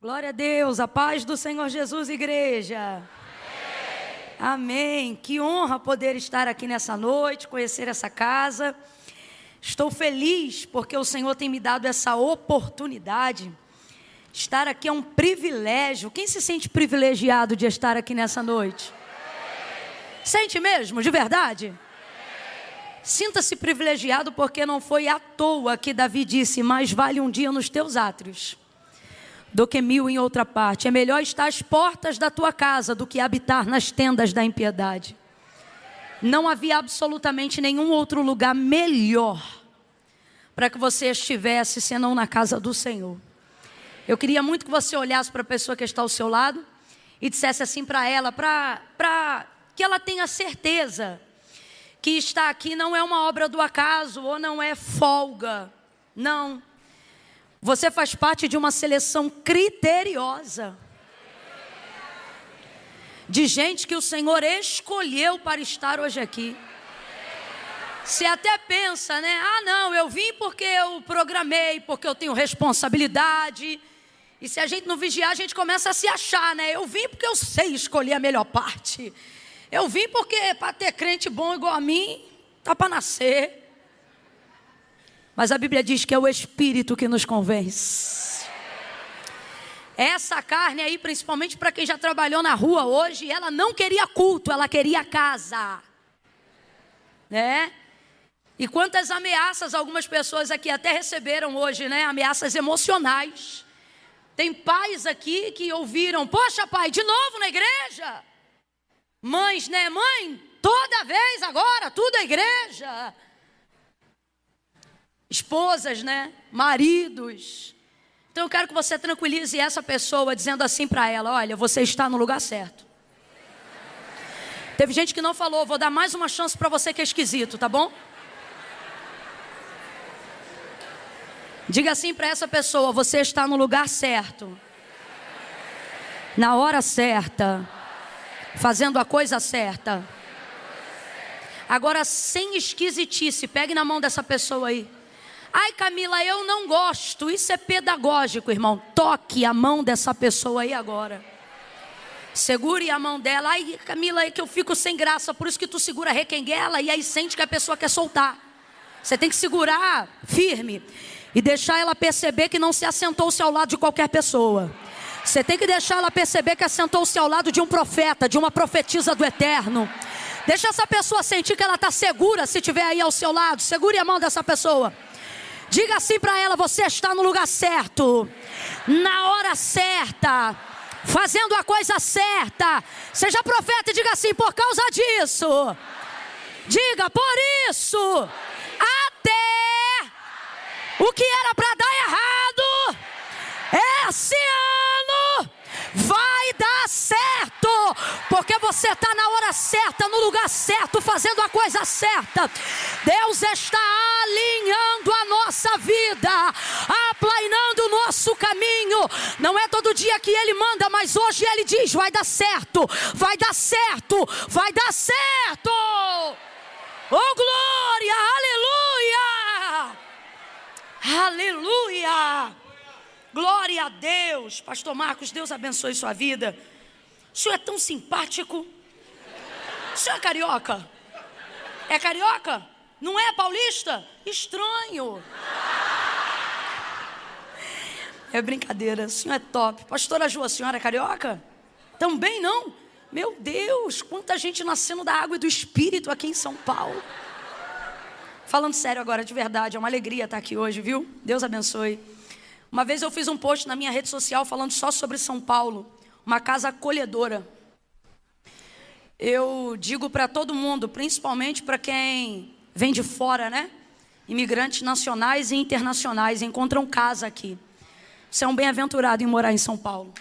Glória a Deus, a paz do Senhor Jesus, igreja. Amém. Que honra poder estar aqui nessa noite, conhecer essa casa. Estou feliz porque o Senhor tem me dado essa oportunidade. Estar aqui é um privilégio. Quem se sente privilegiado de estar aqui nessa noite? Sente mesmo, de verdade? Sinta-se privilegiado porque não foi à toa que Davi disse: mais vale um dia nos teus átrios do que 1000 em outra parte. É melhor estar às portas da tua casa do que habitar nas tendas da impiedade. Não havia absolutamente nenhum outro lugar melhor para que você estivesse senão na casa do Senhor. Eu queria muito que você olhasse para a pessoa que está ao seu lado e dissesse assim para ela, para que ela tenha certeza que estar aqui não é uma obra do acaso ou não é folga. Não. Você faz parte de uma seleção criteriosa de gente que o Senhor escolheu para estar hoje aqui. Você até pensa, né? Ah, não, eu vim porque eu programei, porque eu tenho responsabilidade. E se a gente não vigiar, a gente começa a se achar, né? Eu vim porque eu sei escolher a melhor parte. Eu vim porque para ter crente bom igual a mim, tá para nascer. Mas a Bíblia diz que é o Espírito que nos convence. Essa carne aí, principalmente para quem já trabalhou na rua hoje, ela não queria culto, ela queria casa. Né? E quantas ameaças algumas pessoas aqui até receberam hoje, né? Ameaças emocionais. Tem pais aqui que ouviram: poxa, pai, de novo na igreja? Mães, né? Mãe, toda vez agora, tudo é igreja. Esposas, né? Maridos. Então eu quero que você tranquilize essa pessoa dizendo assim para ela: olha, você está no lugar certo. Teve gente que não falou, vou dar mais uma chance para você que é esquisito, tá bom? Diga assim para essa pessoa: você está no lugar certo, na hora certa, fazendo a coisa certa. Agora, sem esquisitice, pegue na mão dessa pessoa aí. Ai, Camila, eu não gosto. Isso é pedagógico, irmão. Toque a mão dessa pessoa aí agora. Segure a mão dela. Ai, Camila, é que eu fico sem graça. Por isso que tu segura a requenguela e aí sente que a pessoa quer soltar. Você tem que segurar firme e deixar ela perceber que não se assentou-se ao lado de qualquer pessoa. Você tem que deixar ela perceber que assentou-se ao lado de um profeta, de uma profetisa do eterno. Deixa essa pessoa sentir que ela está segura se estiver aí ao seu lado. Segure a mão dessa pessoa. Diga assim para ela: você está no lugar certo, na hora certa, fazendo a coisa certa. Seja profeta e diga assim: por causa disso. Diga: por isso. Até o que era para dar errado, esse ano vai dar certo. Porque você está na hora certa, no lugar certo, fazendo a coisa certa. Deus está alinhando a nossa vida, aplainando o nosso caminho. Não é todo dia que Ele manda, mas hoje Ele diz: vai dar certo, vai dar certo, vai dar certo. Oh glória, aleluia, aleluia. Glória a Deus. Pastor Marcos, Deus abençoe sua vida. O senhor é tão simpático. O senhor é carioca? É carioca? Não é paulista? Estranho. É brincadeira, o senhor é top. Pastora Ju, a senhora é carioca? Também não? Meu Deus, quanta gente nascendo da água e do Espírito aqui em São Paulo. Falando sério agora, de verdade, é uma alegria estar aqui hoje, viu? Deus abençoe. Uma vez eu fiz um post na minha rede social falando só sobre São Paulo, uma casa acolhedora. Eu digo para todo mundo, principalmente para quem vem de fora, né? Imigrantes nacionais e internacionais encontram casa aqui. Você é um bem-aventurado em morar em São Paulo.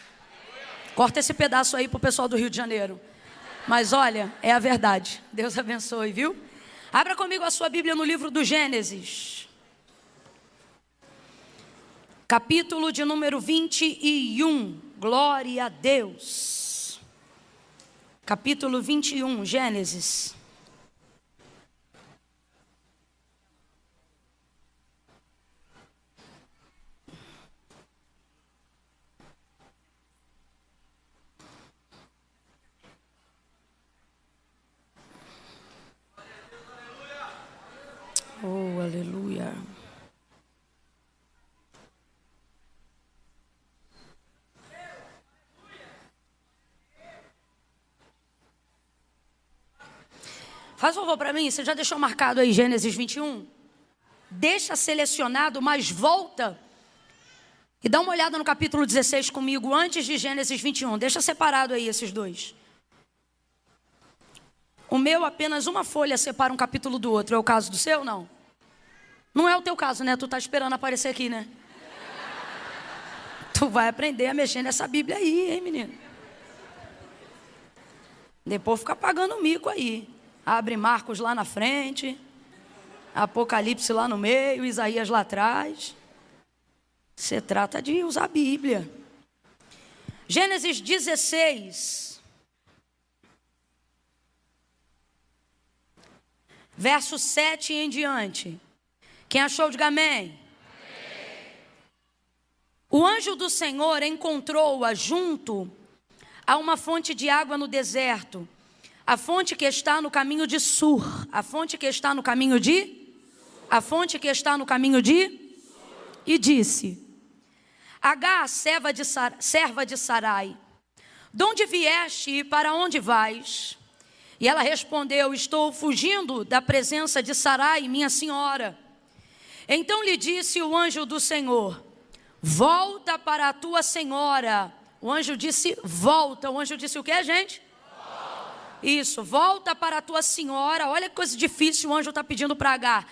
Corta esse pedaço aí para o pessoal do Rio de Janeiro. Mas olha, é a verdade. Deus abençoe, viu? Abra comigo a sua Bíblia no livro do Gênesis. Capítulo de número 21, glória a Deus. Capítulo 21, Gênesis. Faz um favor para mim, você já deixou marcado aí Gênesis 21? Deixa selecionado, mas volta e dá uma olhada no capítulo 16 comigo, antes de Gênesis 21. Deixa separado aí esses dois. O meu, apenas uma folha separa um capítulo do outro. É o caso do seu, não? Não é o teu caso, né? Tu tá esperando aparecer aqui, né? Tu vai aprender a mexer nessa Bíblia aí, hein, menino? Depois fica pagando mico aí. Abre Marcos lá na frente, Apocalipse lá no meio, Isaías lá atrás. Você trata de usar a Bíblia. Gênesis 16, verso 7 em diante. Quem achou, diga amém. O anjo do Senhor encontrou-a junto a uma fonte de água no deserto, a fonte que está no caminho de Sur, a fonte que está no caminho de, e disse: Agar, serva de Sarai, de onde vieste e para onde vais? E ela respondeu: estou fugindo da presença de Sarai, minha senhora. Então lhe disse o anjo do Senhor: volta para a tua senhora. O anjo disse volta. O anjo disse o que, gente? Volta. Isso, volta para a tua senhora. Olha que coisa difícil o anjo está pedindo para Agar.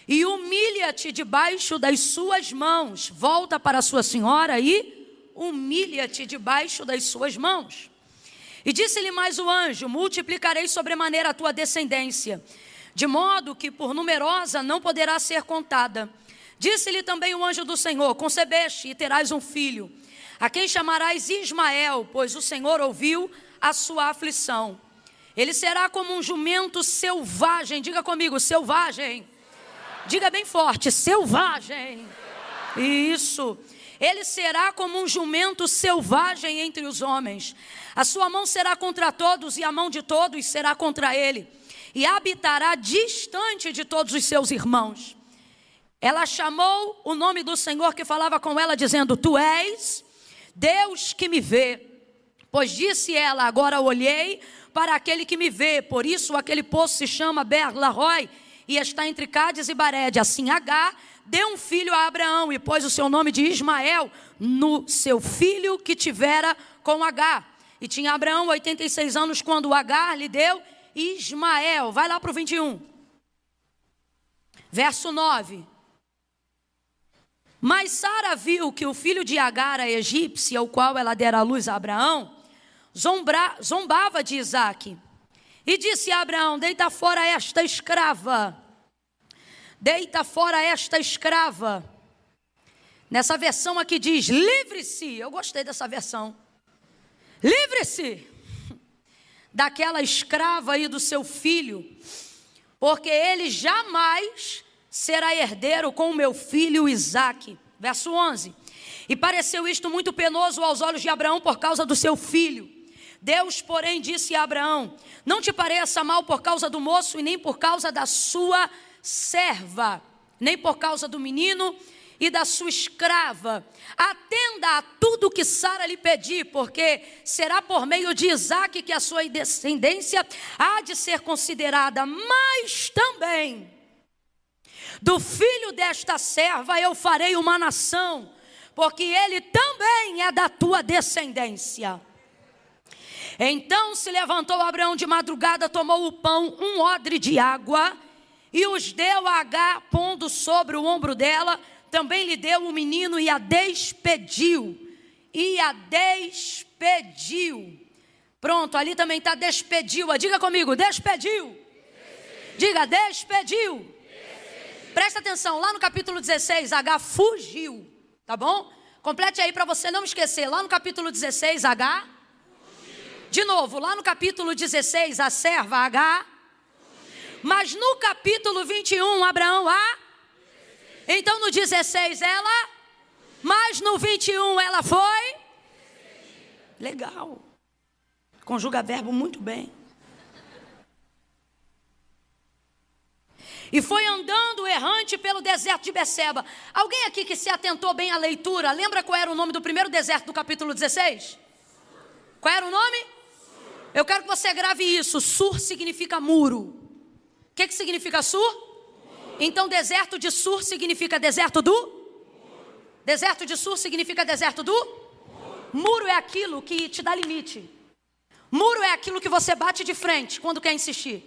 E humilha-te debaixo das suas mãos. Volta para a sua senhora e humilha-te debaixo das suas mãos. E disse-lhe mais o anjo: multiplicarei sobremaneira a tua descendência, de modo que por numerosa não poderá ser contada. Disse-lhe também o anjo do Senhor: concebeste e terás um filho, a quem chamarás Ismael, pois o Senhor ouviu a sua aflição. Ele será como um jumento selvagem. Diga comigo, selvagem. Diga bem forte, selvagem. Isso. Ele será como um jumento selvagem entre os homens. A sua mão será contra todos e a mão de todos será contra ele. E habitará distante de todos os seus irmãos. Ela chamou o nome do Senhor que falava com ela, dizendo: tu és Deus que me vê. Pois disse ela: agora olhei para aquele que me vê. Por isso aquele poço se chama Beer-Lahai e está entre Cádiz e Barede. Assim Agar deu um filho a Abraão e pôs o seu nome de Ismael no seu filho que tivera com Agar. E tinha Abraão 86 anos quando Agar lhe deu Ismael. Vai lá para o 21. Verso 9. Mas Sara viu que o filho de Agar, a egípcia, o qual ela dera à luz a Abraão, zombava de Isaque. E disse a Abraão: deita fora esta escrava. Deita fora esta escrava. Nessa versão aqui diz: livre-se. Eu gostei dessa versão. Livre-se daquela escrava aí do seu filho, porque ele jamais será herdeiro com o meu filho Isaque. Verso 11. E pareceu isto muito penoso aos olhos de Abraão por causa do seu filho. Deus, porém, disse a Abraão: não te pareça mal por causa do moço e nem por causa da sua serva, nem por causa do menino e da sua escrava. Atenda a tudo que Sara lhe pedir, porque será por meio de Isaque que a sua descendência há de ser considerada. Mas também do filho desta serva eu farei uma nação, porque ele também é da tua descendência. Então se levantou Abraão de madrugada, tomou o pão, um odre de água, e os deu a Agar, pondo sobre o ombro dela. Também lhe deu o menino e a despediu. Pronto, ali também está despediu. Diga comigo, despediu. Diga, despediu. Presta atenção, lá no capítulo 16, Agar fugiu, tá bom? Complete aí para você não esquecer. Lá no capítulo 16, Agar fugiu. De novo, lá no capítulo 16, a serva Agar. Mas no capítulo 21, Abraão Então no 16 ela, mas no 21 ela foi. Legal. Conjuga verbo muito bem. E foi andando errante pelo deserto de Beceba. Alguém aqui que se atentou bem à leitura, lembra qual era o nome do primeiro deserto do capítulo 16? Qual era o nome? Eu quero que você grave isso. Sur significa muro. que significa Sur? Então deserto de Sur significa deserto do? Deserto de Sur significa deserto do? Muro é aquilo que te dá limite. Muro é aquilo que você bate de frente quando quer insistir.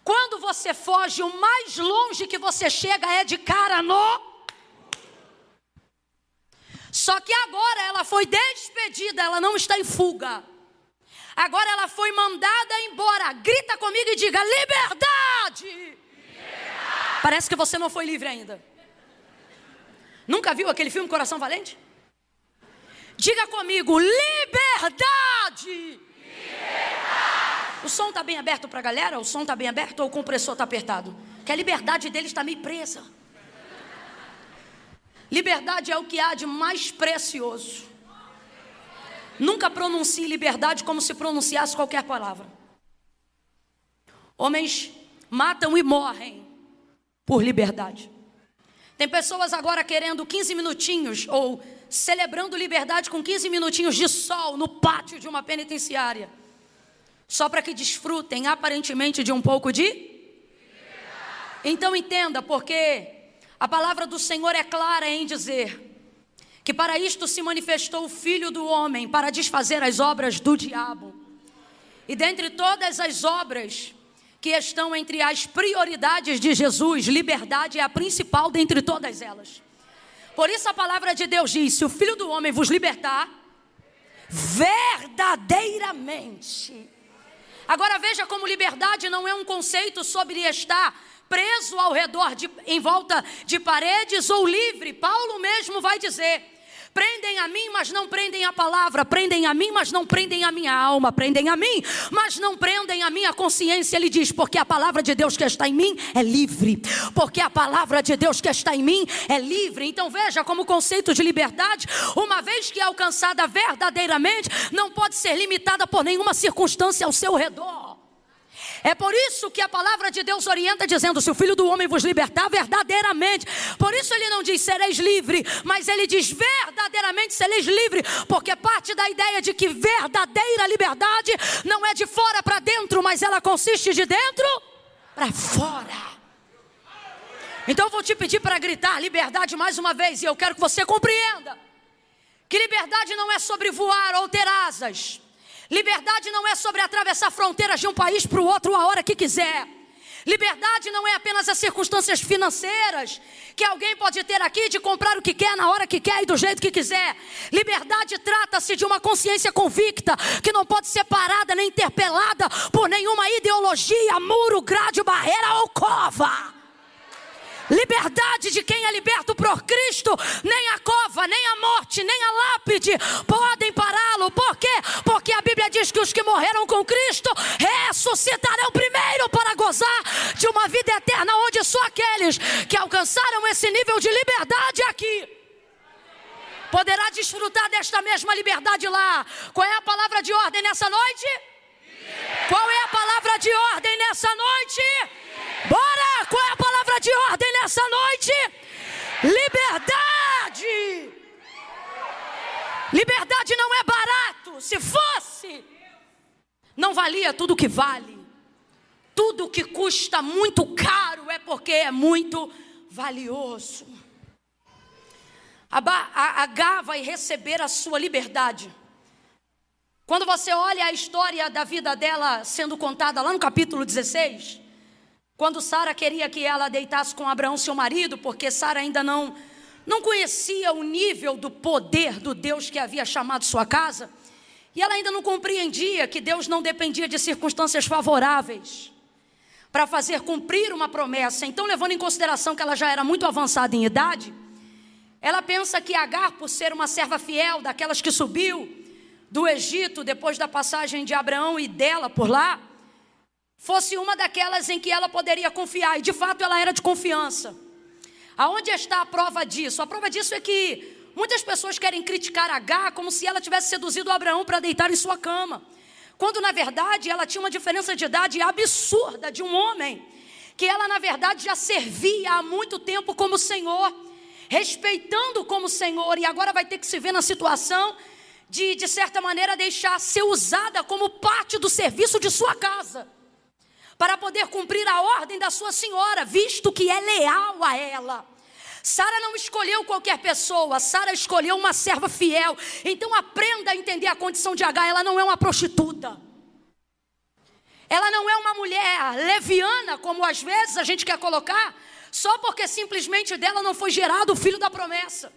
Quando você foge, o mais longe que você chega é de cara no. Só que agora ela foi despedida, ela não está em fuga. Agora ela foi mandada embora. Grita comigo e diga: liberdade! Parece que você não foi livre ainda. Nunca viu aquele filme Coração Valente? Diga comigo: liberdade! O som está bem aberto para a galera? O som está bem aberto ou o compressor está apertado? Que a liberdade deles está meio presa. Liberdade é o que há de mais precioso. Nunca pronuncie liberdade como se pronunciasse qualquer palavra. Homens matam e morrem por liberdade. Tem pessoas agora querendo 15 minutinhos ou celebrando liberdade com 15 minutinhos de sol no pátio de uma penitenciária, só para que desfrutem aparentemente de um pouco de liberdade. Então entenda, porque a palavra do Senhor é clara em dizer que para isto se manifestou o Filho do Homem, para desfazer as obras do diabo. E dentre todas as obras que estão entre as prioridades de Jesus, liberdade é a principal dentre todas elas. Por isso a palavra de Deus diz: se o Filho do Homem vos libertar, verdadeiramente. Agora veja como liberdade não é um conceito sobre estar preso ao redor, em volta de paredes ou livre. Paulo mesmo vai dizer: prendem a mim, mas não prendem a palavra. Prendem a mim, mas não prendem a minha alma. Prendem a mim, mas não prendem a minha consciência. Ele diz: porque a palavra de Deus que está em mim é livre. Porque a palavra de Deus que está em mim é livre. Então veja como o conceito de liberdade, uma vez que é alcançada verdadeiramente, não pode ser limitada por nenhuma circunstância ao seu redor. É por isso que a palavra de Deus orienta dizendo: se o Filho do Homem vos libertar verdadeiramente. Por isso ele não diz sereis livre, mas ele diz verdadeiramente sereis livre, porque parte da ideia de que verdadeira liberdade não é de fora para dentro, mas ela consiste de dentro para fora. Então eu vou te pedir para gritar liberdade mais uma vez, e eu quero que você compreenda que liberdade não é sobre voar ou ter asas. Liberdade não é sobre atravessar fronteiras de um país para o outro a hora que quiser. Liberdade não é apenas as circunstâncias financeiras que alguém pode ter aqui de comprar o que quer, na hora que quer e do jeito que quiser. Liberdade trata-se de uma consciência convicta que não pode ser parada nem interpelada por nenhuma ideologia, muro, grade, barreira ou cova. Liberdade de quem é liberto por Cristo, nem a cova, nem a morte, nem a lápide podem pará-lo. Por quê? Porque a Bíblia diz que os que morreram com Cristo ressuscitarão primeiro para gozar de uma vida eterna, onde só aqueles que alcançaram esse nível de liberdade aqui poderá desfrutar desta mesma liberdade lá. Qual é a palavra de ordem nessa noite? Qual é a palavra de ordem nessa noite? Bora! Qual é a palavra de ordem nessa noite? Liberdade! Liberdade não é barato. Se fosse, não valia tudo que vale. Tudo que custa muito caro é porque é muito valioso. Agá vai receber a sua liberdade. Quando você olha a história da vida dela sendo contada lá no capítulo 16, quando Sara queria que ela deitasse com Abraão, seu marido, porque Sara ainda não conhecia o nível do poder do Deus que havia chamado sua casa, e ela ainda não compreendia que Deus não dependia de circunstâncias favoráveis para fazer cumprir uma promessa. Então, levando em consideração que ela já era muito avançada em idade, ela pensa que Agar, por ser uma serva fiel, daquelas que subiu do Egito depois da passagem de Abraão e dela por lá, fosse uma daquelas em que ela poderia confiar. E de fato ela era de confiança. Aonde está a prova disso? A prova disso é que muitas pessoas querem criticar Agar como se ela tivesse seduzido Abraão para deitar em sua cama, quando na verdade ela tinha uma diferença de idade absurda de um homem que ela na verdade já servia há muito tempo como Senhor, respeitando como Senhor, e agora vai ter que se ver na situação de certa maneira deixar ser usada como parte do serviço de sua casa, para poder cumprir a ordem da sua senhora, visto que é leal a ela. Sara não escolheu qualquer pessoa, Sara escolheu uma serva fiel. Então aprenda a entender a condição de Agar. Ela não é uma prostituta, ela não é uma mulher leviana, como às vezes a gente quer colocar, só porque simplesmente dela não foi gerado o filho da promessa.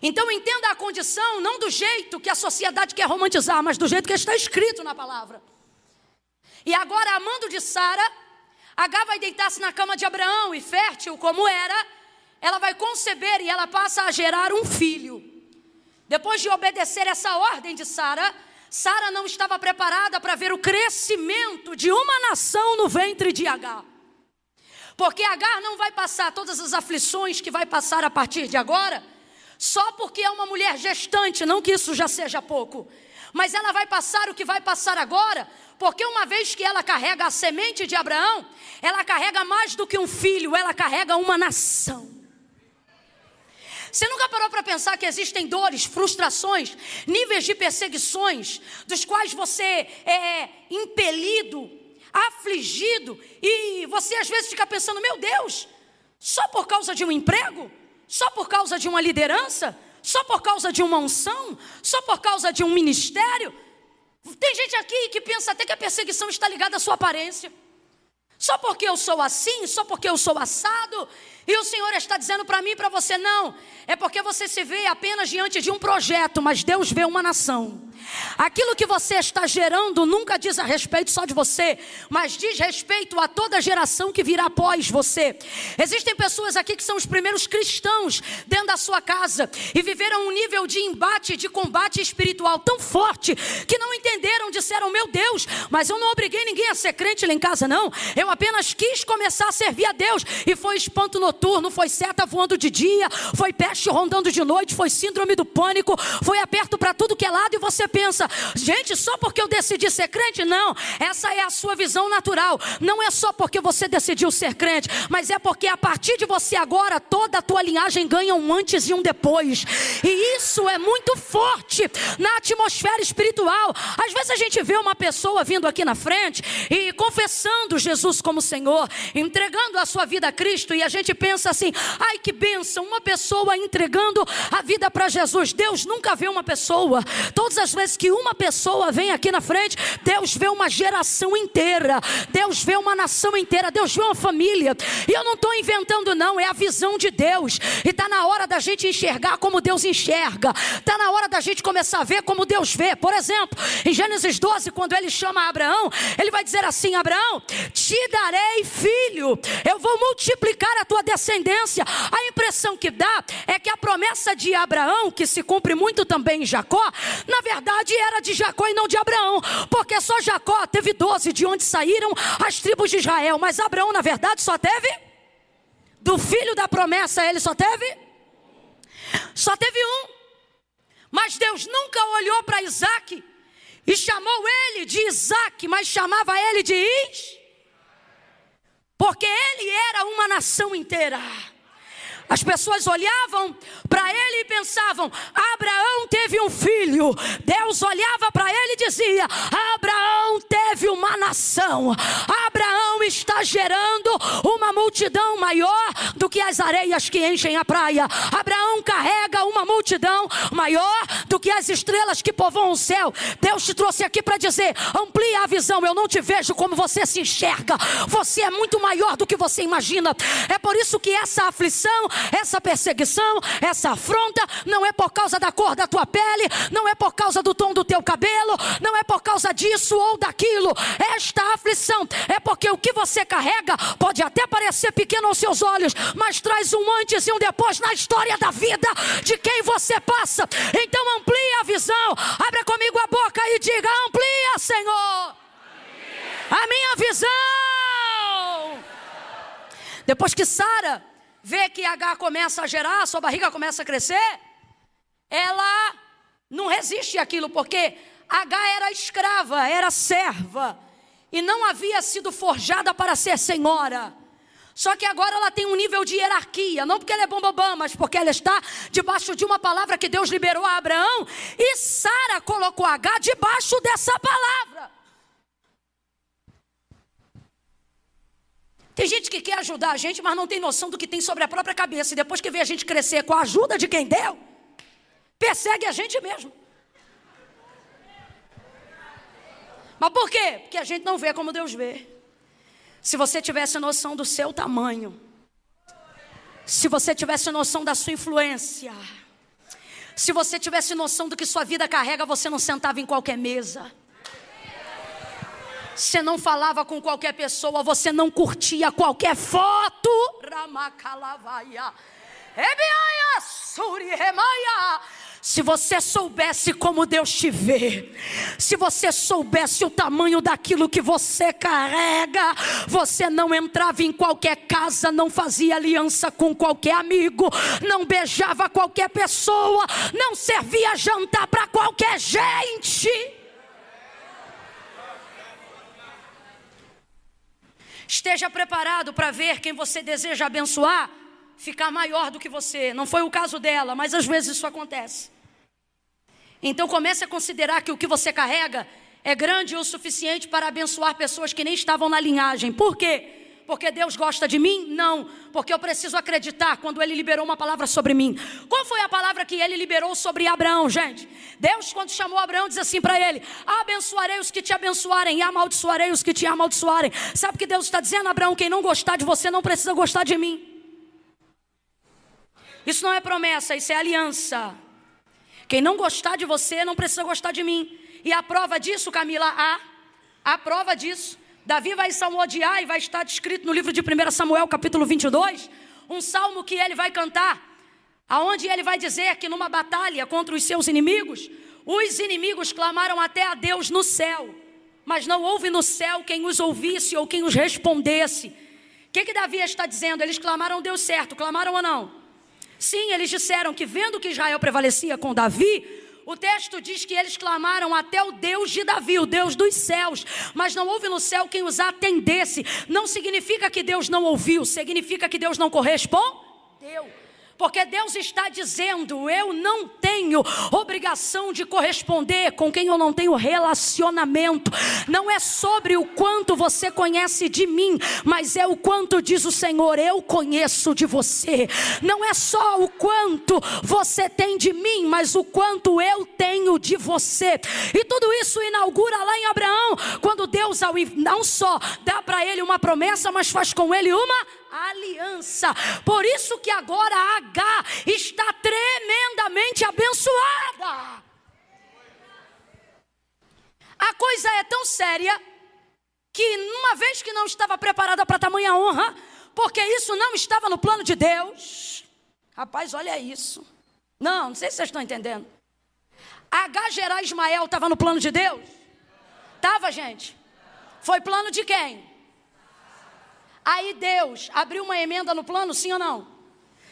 Então entenda a condição, não do jeito que a sociedade quer romantizar, mas do jeito que está escrito na palavra. E agora, amando de Sara, Agar vai deitar-se na cama de Abraão, e fértil como era, ela vai conceber e ela passa a gerar um filho. Depois de obedecer essa ordem de Sara, Sara não estava preparada para ver o crescimento de uma nação no ventre de Agar. Porque Agar não vai passar todas as aflições que vai passar a partir de agora, só porque é uma mulher gestante, não que isso já seja pouco. Mas ela vai passar o que vai passar agora, porque uma vez que ela carrega a semente de Abraão, ela carrega mais do que um filho, ela carrega uma nação. Você nunca parou para pensar que existem dores, frustrações, níveis de perseguições, dos quais você é impelido, afligido, e você às vezes fica pensando, meu Deus, só por causa de um emprego? Só por causa de uma liderança? Só por causa de uma unção? Só por causa de um ministério? Tem gente aqui que pensa até que a perseguição está ligada à sua aparência. Só porque eu sou assim, só porque eu sou assado. E o Senhor está dizendo para mim e para você, não. É porque você se vê apenas diante de um projeto, mas Deus vê uma nação. Aquilo que você está gerando nunca diz a respeito só de você, mas diz respeito a toda a geração que virá após você. Existem pessoas aqui que são os primeiros cristãos dentro da sua casa e viveram um nível de embate, de combate espiritual tão forte que não entenderam, disseram, meu Deus, mas eu não obriguei ninguém a ser crente lá em casa não. Eu apenas quis começar a servir a Deus. E foi espanto noturno, foi seta voando de dia, foi peste rondando de noite, foi síndrome do pânico, foi aperto para tudo que é lado. E você pensa, gente, só porque eu decidi ser crente? Não, essa é a sua visão natural. Não é só porque você decidiu ser crente, mas é porque a partir de você agora, toda a tua linhagem ganha um antes e um depois. E isso é muito forte na atmosfera espiritual. Às vezes a gente vê uma pessoa vindo aqui na frente e confessando Jesus como Senhor, entregando a sua vida a Cristo, e a gente pensa assim, ai que bênção, uma pessoa entregando a vida para Jesus. Deus nunca vê uma pessoa. Todas as vezes que uma pessoa vem aqui na frente, Deus vê uma geração inteira, Deus vê uma nação inteira, Deus vê uma família. E eu não estou inventando não, é a visão de Deus. E está na hora da gente enxergar como Deus enxerga, está na hora da gente começar a ver como Deus vê. Por exemplo, em Gênesis 12, quando ele chama Abraão, ele vai dizer assim, Abraão, te darei filho, eu vou multiplicar a tua descendência. A impressão que dá é que a promessa de Abraão, que se cumpre muito também em Jacó, na verdade era de Jacó e não de Abraão, porque só Jacó teve 12, de onde saíram as tribos de Israel, mas Abraão na verdade só teve, do filho da promessa ele só teve um. Mas Deus nunca olhou para Isaac e chamou ele de Isaac, mas chamava ele de porque ele era uma nação inteira. As pessoas olhavam para ele e pensavam, Abraão teve um filho. Deus olhava para ele e dizia, Abraão teve uma nação. Abraão está gerando uma multidão maior do que as areias que enchem a praia. Abraão carrega uma multidão maior do que as estrelas que povoam o céu. Deus te trouxe aqui para dizer, amplia a visão. Eu não te vejo como você se enxerga. Você é muito maior do que você imagina. É por isso que essa aflição, essa perseguição, essa afronta, não é por causa da cor da tua pele, não é por causa do tom do teu cabelo, não é por causa disso ou daquilo. Esta aflição é porque o que você carrega pode até parecer pequeno aos seus olhos, mas traz um antes e um depois na história da vida de quem você passa. Então amplia a visão, abra comigo a boca e diga, amplia, Senhor, a minha visão. Depois que Sara vê que Agar começa a gerar, sua barriga começa a crescer, ela não resiste àquilo, porque Agar era escrava, era serva, e não havia sido forjada para ser senhora. Só que agora ela tem um nível de hierarquia, não porque ela é bambambam, mas porque ela está debaixo de uma palavra que Deus liberou a Abraão, e Sara colocou Agar debaixo dessa palavra. Tem gente que quer ajudar a gente, mas não tem noção do que tem sobre a própria cabeça. E depois que vê a gente crescer com a ajuda de quem deu, persegue a gente mesmo. Mas por quê? Porque a gente não vê como Deus vê. Se você tivesse noção do seu tamanho, se você tivesse noção da sua influência, se você tivesse noção do que sua vida carrega, você não sentava em qualquer mesa. Você não falava com qualquer pessoa, você não curtia qualquer foto. Se você soubesse como Deus te vê, se você soubesse o tamanho daquilo que você carrega, você não entrava em qualquer casa, não fazia aliança com qualquer amigo, não beijava qualquer pessoa, não servia jantar para qualquer gente. Esteja preparado para ver quem você deseja abençoar ficar maior do que você. Não foi o caso dela, mas às vezes isso acontece. Então comece a considerar que o que você carrega é grande o suficiente para abençoar pessoas que nem estavam na linhagem. Por quê? Porque Deus gosta de mim? Não. Porque eu preciso acreditar quando Ele liberou uma palavra sobre mim. Qual foi a palavra que Ele liberou sobre Abraão, gente? Deus, quando chamou Abraão, diz assim para ele: abençoarei os que te abençoarem e amaldiçoarei os que te amaldiçoarem. Sabe o que Deus está dizendo, Abraão? Quem não gostar de você não precisa gostar de mim. Isso não é promessa, isso é aliança. Quem não gostar de você não precisa gostar de mim. E a prova disso, Camila, a prova disso, Davi vai salmodiar e vai estar descrito no livro de 1 Samuel, capítulo 22, um salmo que ele vai cantar, aonde ele vai dizer que numa batalha contra os seus inimigos, os inimigos clamaram até a Deus no céu, mas não houve no céu quem os ouvisse ou quem os respondesse. O que Davi está dizendo? Eles clamaram Deus certo, clamaram ou não? Sim, eles disseram que vendo que Israel prevalecia com Davi, o texto diz que eles clamaram até o Deus de Davi, o Deus dos céus, mas não houve no céu quem os atendesse. Não significa que Deus não ouviu, significa que Deus não correspondeu. Porque Deus está dizendo: eu não tenho obrigação de corresponder com quem eu não tenho relacionamento. Não é sobre o quanto você conhece de mim, mas é o quanto diz o Senhor: eu conheço de você. Não é só o quanto você tem de mim, mas o quanto eu tenho de você. E tudo isso inaugura lá em Abraão, quando Deus não só dá para ele uma promessa, mas faz com ele uma aliança. Por isso que agora H está tremendamente abençoada. A coisa é tão séria que uma vez que não estava preparada para tamanha honra, porque isso não estava no plano de Deus. Rapaz, olha isso. Não sei se vocês estão entendendo. H gerar Ismael estava no plano de Deus? Estava, gente. Foi plano de quem? Aí Deus abriu uma emenda no plano, sim ou não?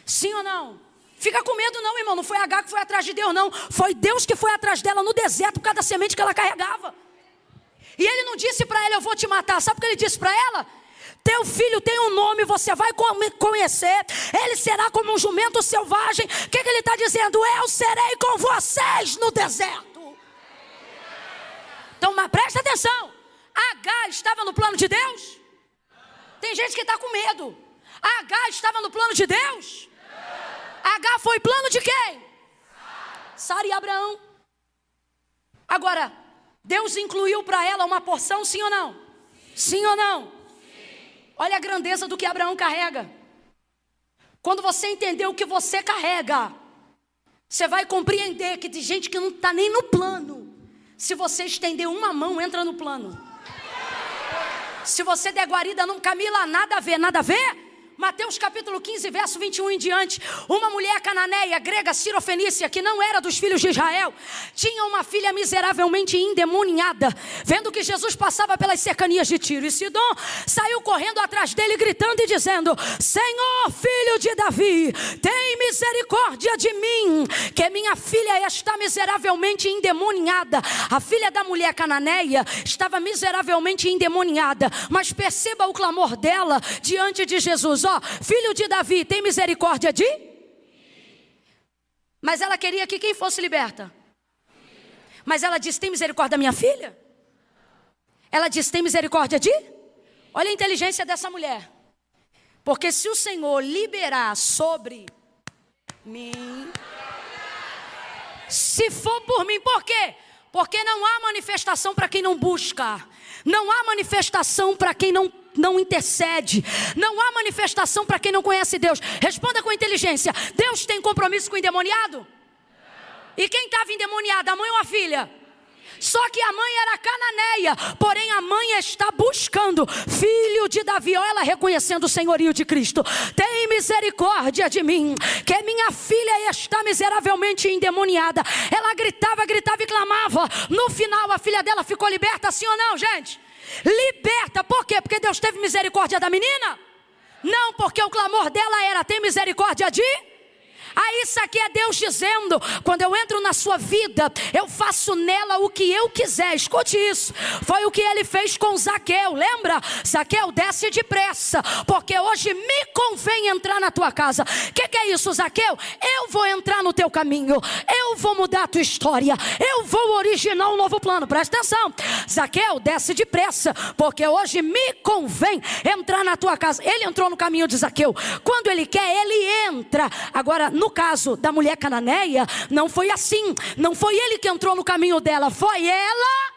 Sim ou não? Fica com medo não, irmão, não foi H que foi atrás de Deus não. Foi Deus que foi atrás dela no deserto por causa da semente que ela carregava. E ele não disse para ela: eu vou te matar. Sabe o que ele disse para ela? Teu filho tem um nome, você vai conhecer. Ele será como um jumento selvagem. O que ele está dizendo? Eu serei com vocês no deserto. Então, mas presta atenção. H estava no plano de Deus? Tem gente que está com medo. H estava no plano de Deus? H foi plano de quem? Sara e Abraão. Agora, Deus incluiu para ela uma porção, sim ou não? Sim ou não? Olha a grandeza do que Abraão carrega. Quando você entender o que você carrega, você vai compreender que tem gente que não está nem no plano. Se você estender uma mão, entra no plano. Se você der guarida, não, Camila, nada a ver, nada a ver? Mateus capítulo 15, verso 21 em diante. Uma mulher cananeia, grega, sirofenícia, que não era dos filhos de Israel, tinha uma filha miseravelmente endemoniada. Vendo que Jesus passava pelas cercanias de Tiro e Sidom, saiu correndo atrás dele, gritando e dizendo: Senhor, filho de Davi, tem misericórdia de mim, que minha filha está miseravelmente endemoniada. A filha da mulher cananeia estava miseravelmente endemoniada, mas perceba o clamor dela diante de Jesus: ó, filho de Davi, tem misericórdia de? Mas ela queria que quem fosse liberta. Mas ela disse: tem misericórdia da minha filha? Ela disse: tem misericórdia de? Olha a inteligência dessa mulher. Porque se o Senhor liberar sobre mim, se for por mim, por quê? Porque não há manifestação para quem não busca. Não há manifestação para quem não intercede. Não há manifestação para quem não conhece Deus. Responda com inteligência. Deus tem compromisso com o endemoniado? E quem estava endemoniado, a mãe ou a filha? Só que a mãe era cananeia, porém a mãe está buscando filho de Davi. Olha ela reconhecendo o senhorio de Cristo. Tem misericórdia de mim, que minha filha está miseravelmente endemoniada. Ela gritava e clamava. No final a filha dela ficou liberta, sim ou não, gente? Liberta, por quê? Porque Deus teve misericórdia da menina? Não, porque o clamor dela era: tem misericórdia de... Aí isso aqui é Deus dizendo: quando eu entro na sua vida, eu faço nela o que eu quiser. Escute isso. Foi o que ele fez com Zaqueu. Lembra? Zaqueu, desce depressa, porque hoje me convém entrar na tua casa. O que é isso, Zaqueu? Eu vou entrar no teu caminho. Eu vou mudar a tua história. Eu vou originar um novo plano. Presta atenção. Zaqueu, desce depressa, porque hoje me convém entrar na tua casa. Ele entrou no caminho de Zaqueu. Quando ele quer, ele entra. Agora, no caso da mulher cananeia, não foi assim. Não foi ele que entrou no caminho dela, foi ela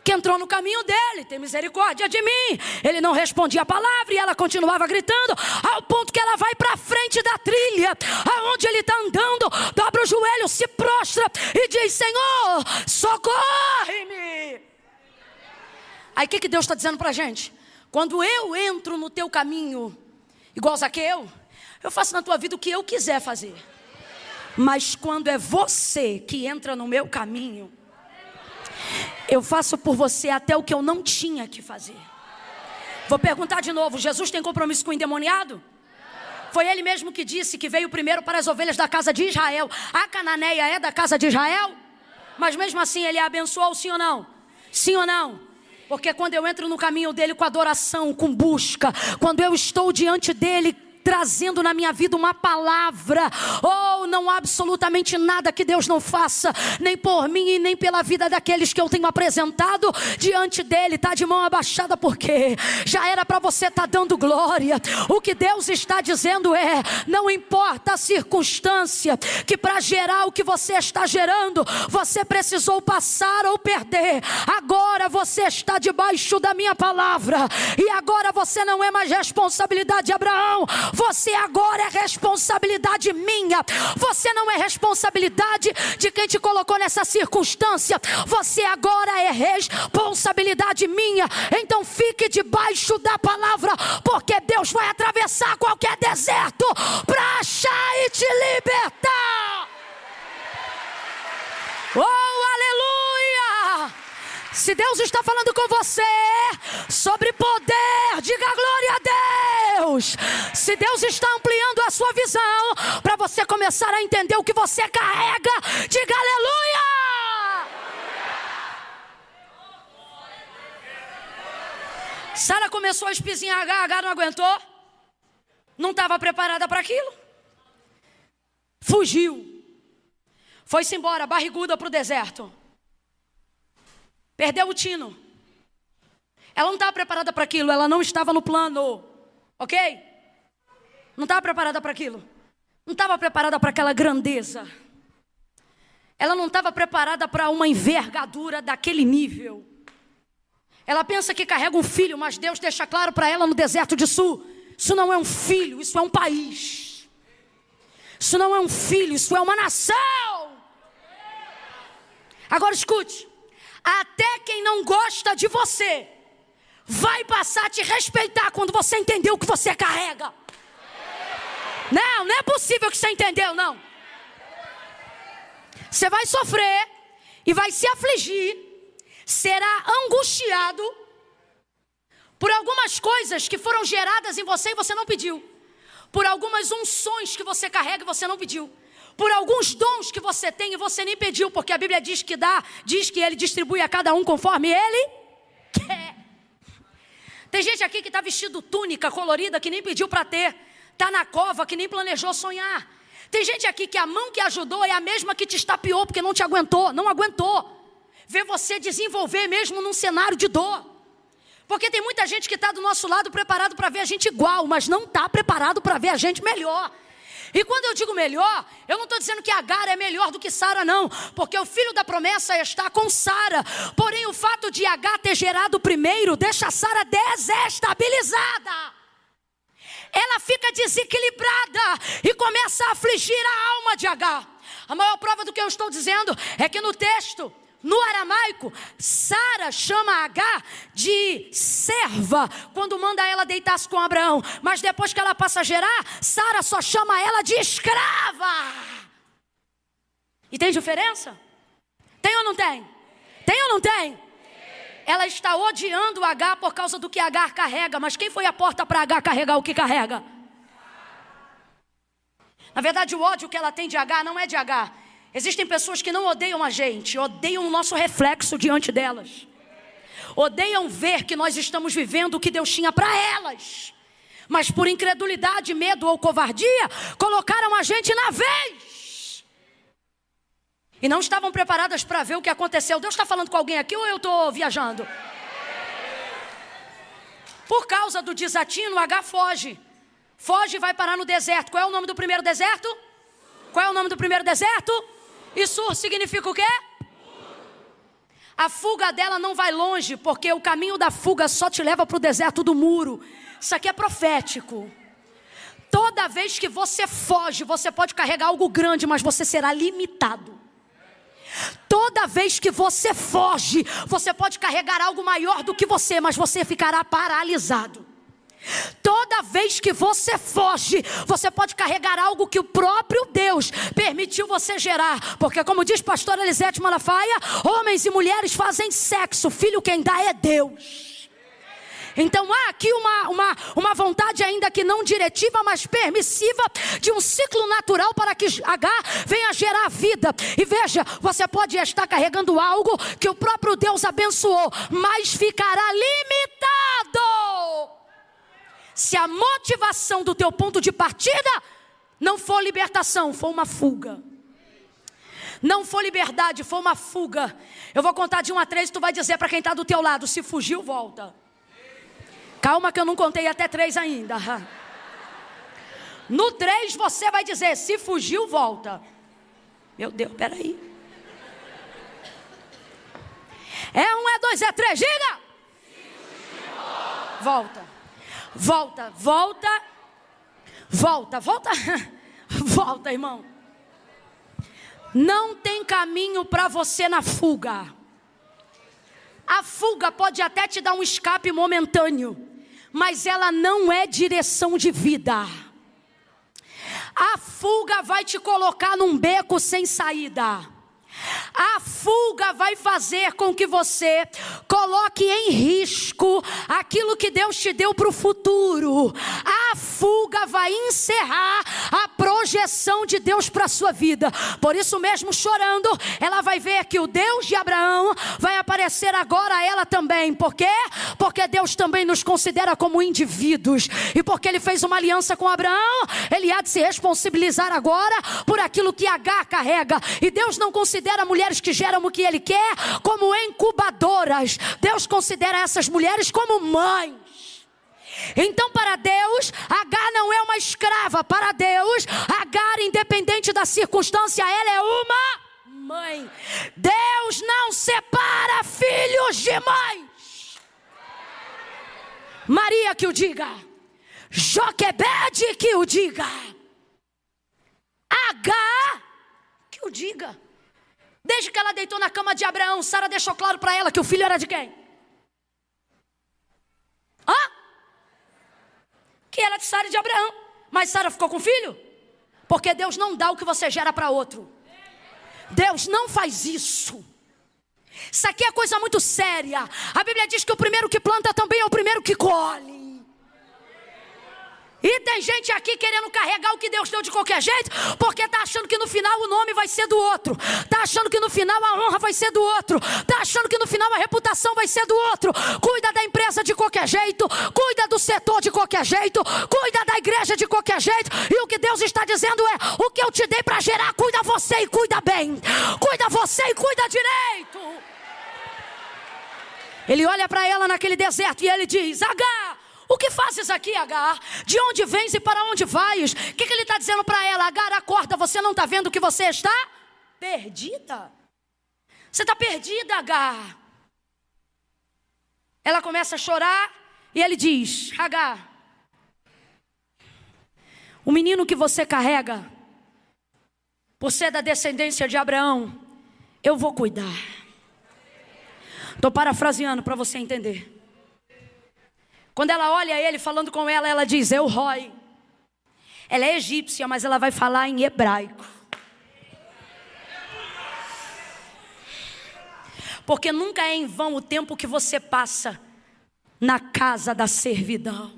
que entrou no caminho dele. Tem misericórdia de mim. Ele não respondia a palavra e ela continuava gritando, ao ponto que ela vai para frente da trilha, aonde ele está andando, dobra o joelho, se prostra e diz: Senhor, socorre-me. Aí o que Deus está dizendo para a gente? Quando eu entro no teu caminho, igual Zaqueu, eu faço na tua vida o que eu quiser fazer. Mas quando é você que entra no meu caminho, eu faço por você até o que eu não tinha que fazer. Vou perguntar de novo: Jesus tem compromisso com o endemoniado? Foi ele mesmo que disse que veio primeiro para as ovelhas da casa de Israel. A cananeia é da casa de Israel? Mas mesmo assim ele a abençoou, sim ou não? Sim ou não? Porque quando eu entro no caminho dele com adoração, com busca, quando eu estou diante dele trazendo na minha vida uma palavra, não há absolutamente nada que Deus não faça, nem por mim e nem pela vida daqueles que eu tenho apresentado diante dele. Está de mão abaixada, porque já era para você estar dando glória. O que Deus está dizendo é: não importa a circunstância, que para gerar o que você está gerando, você precisou passar ou perder. Agora você está debaixo da minha palavra, e agora você não é mais responsabilidade de Abraão. Você agora é responsabilidade minha. Você não é responsabilidade de quem te colocou nessa circunstância. Você agora é responsabilidade minha. Então fique debaixo da palavra, porque Deus vai atravessar qualquer deserto para achar e te libertar. Oh, aleluia! Se Deus está falando com você sobre poder, diga glória a Deus. Se Deus está ampliando a sua visão para você começar a entender o que você carrega, diga aleluia. Sara começou a espizinhar Agar, não aguentou, não estava preparada para aquilo, fugiu, foi-se embora barriguda para o deserto. Perdeu o tino. Ela não estava preparada para aquilo. Ela não estava no plano. Ok? Não estava preparada para aquilo. Não estava preparada para aquela grandeza. Ela não estava preparada para uma envergadura daquele nível. Ela pensa que carrega um filho, mas Deus deixa claro para ela no deserto de Sul: isso não é um filho, isso é um país. Isso não é um filho, isso é uma nação. Agora escute. Até quem não gosta de você vai passar a te respeitar quando você entender o que você carrega. Não é possível que você entendeu, não. Você vai sofrer e vai se afligir, será angustiado por algumas coisas que foram geradas em você e você não pediu, por algumas unções que você carrega e você não pediu, por alguns dons que você tem e você nem pediu, porque a Bíblia diz que Ele distribui a cada um conforme Ele quer. Tem gente aqui que está vestido túnica colorida que nem pediu para ter, está na cova que nem planejou sonhar. Tem gente aqui que a mão que ajudou é a mesma que te estapeou porque não te aguentou, não aguentou ver você desenvolver mesmo num cenário de dor. Porque tem muita gente que está do nosso lado preparado para ver a gente igual, mas não está preparado para ver a gente melhor. E quando eu digo melhor, eu não estou dizendo que Agar é melhor do que Sara, não. Porque o filho da promessa está com Sara. Porém, o fato de Agar ter gerado primeiro deixa Sara desestabilizada. Ela fica desequilibrada e começa a afligir a alma de Agar. A maior prova do que eu estou dizendo é que no texto, no aramaico, Sara chama Agar de serva quando manda ela deitar-se com Abraão. Mas depois que ela passa a gerar, Sara só chama ela de escrava. E tem diferença? Tem ou não tem? Tem ou não tem? Ela está odiando Agar por causa do que Agar carrega. Mas quem foi a porta para Agar carregar o que carrega? Na verdade, o ódio que ela tem de Agar não é de Agar. Existem pessoas que não odeiam a gente, odeiam o nosso reflexo diante delas. Odeiam ver que nós estamos vivendo o que Deus tinha para elas. Mas por incredulidade, medo ou covardia, colocaram a gente na vez. E não estavam preparadas para ver o que aconteceu. Deus está falando com alguém aqui ou eu estou viajando? Por causa do desatino, Agar foge. Foge e vai parar no deserto. Qual é o nome do primeiro deserto? Qual é o nome do primeiro deserto? E Sur significa o quê? A fuga dela não vai longe, porque o caminho da fuga só te leva para o deserto do muro. Isso aqui é profético. Toda vez que você foge, você pode carregar algo grande, mas você será limitado. Toda vez que você foge, você pode carregar algo maior do que você, mas você ficará paralisado. Toda vez que você foge, você pode carregar algo que o próprio Deus permitiu você gerar. Porque como diz pastora Elisete Malafaia, homens e mulheres fazem sexo, filho quem dá é Deus. Então há aqui uma vontade ainda que não diretiva, mas permissiva, de um ciclo natural para que Agar venha gerar vida. E veja, você pode estar carregando algo que o próprio Deus abençoou, mas ficará limitado se a motivação do teu ponto de partida não for libertação, for uma fuga. Não for liberdade, for uma fuga. Eu vou contar de 1 a 3 e tu vai dizer para quem está do teu lado, se fugiu, volta. Calma que eu não contei até 3 ainda. No 3 você vai dizer, se fugiu, volta. Meu Deus, peraí. É 1, é 2, é 3, diga. Volta. Volta, volta, volta, volta, volta, irmão. Não tem caminho para você na fuga. A fuga pode até te dar um escape momentâneo, mas ela não é direção de vida. A fuga vai te colocar num beco sem saída. A fuga vai fazer com que você coloque em risco aquilo que Deus te deu para o futuro. A fuga vai encerrar a projeção de Deus para a sua vida. Por isso mesmo, chorando, ela vai ver que o Deus de Abraão vai aparecer agora a ela também. Por quê? Porque Deus também nos considera como indivíduos. E porque Ele fez uma aliança com Abraão, Ele há de se responsabilizar agora por aquilo que Agar carrega. E Deus não considera mulheres que geram o que Ele quer como incubadoras. Deus considera essas mulheres como mães. Então para Deus, Agar não é uma escrava. Para Deus, Agar, independente da circunstância, ela é uma mãe. Deus não separa filhos de mães. Maria que o diga, Joquebede que o diga, Agar que o diga. Desde que ela deitou na cama de Abraão, Sara deixou claro para ela que o filho era de quem? Que era de Sara e de Abraão. Mas Sara ficou com o filho? Porque Deus não dá o que você gera para outro. Deus não faz isso. Isso aqui é coisa muito séria. A Bíblia diz que o primeiro que planta também é o primeiro que colhe. E tem gente aqui querendo carregar o que Deus deu de qualquer jeito, porque está achando que no final o nome vai ser do outro, está achando que no final a honra vai ser do outro, está achando que no final a reputação vai ser do outro. Cuida da empresa de qualquer jeito, cuida do setor de qualquer jeito, cuida da igreja de qualquer jeito. E o que Deus está dizendo é, o que eu te dei para gerar, cuida você e cuida bem. Cuida você e cuida direito. Ele olha para ela naquele deserto e ele diz: Agar, o que fazes aqui, Agar? De onde vens e para onde vais? O que ele está dizendo para ela? Agar, acorda, você não está vendo que você está perdida? Você está perdida, Agar. Ela começa a chorar e ele diz: Agar, o menino que você carrega, por ser da descendência de Abraão, eu vou cuidar. Estou parafraseando para você entender. Quando ela olha ele falando com ela, ela diz: Eu Roi. Ela é egípcia, mas ela vai falar em hebraico. Porque nunca é em vão o tempo que você passa na casa da servidão.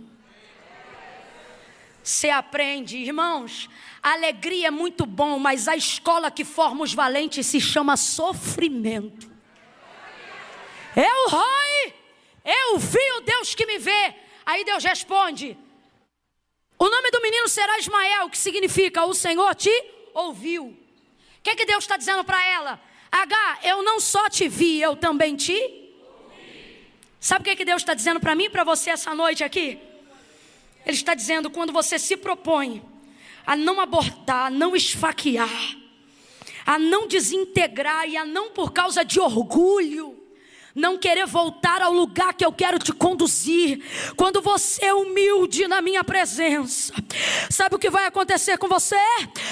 Você aprende, irmãos, a alegria é muito bom, mas a escola que forma os valentes se chama sofrimento. Eu Roi, eu vi o Deus que me vê. Aí Deus responde: o nome do menino será Ismael, que significa o Senhor te ouviu. O que Deus está dizendo para ela? Agar, eu não só te vi, eu também te ouvi. Sabe o que Deus está dizendo para mim e para você essa noite aqui? Ele está dizendo: quando você se propõe a não abortar, a não esfaquear, a não desintegrar e a não, por causa de orgulho, não querer voltar ao lugar que eu quero te conduzir, quando você é humilde na minha presença, sabe o que vai acontecer com você?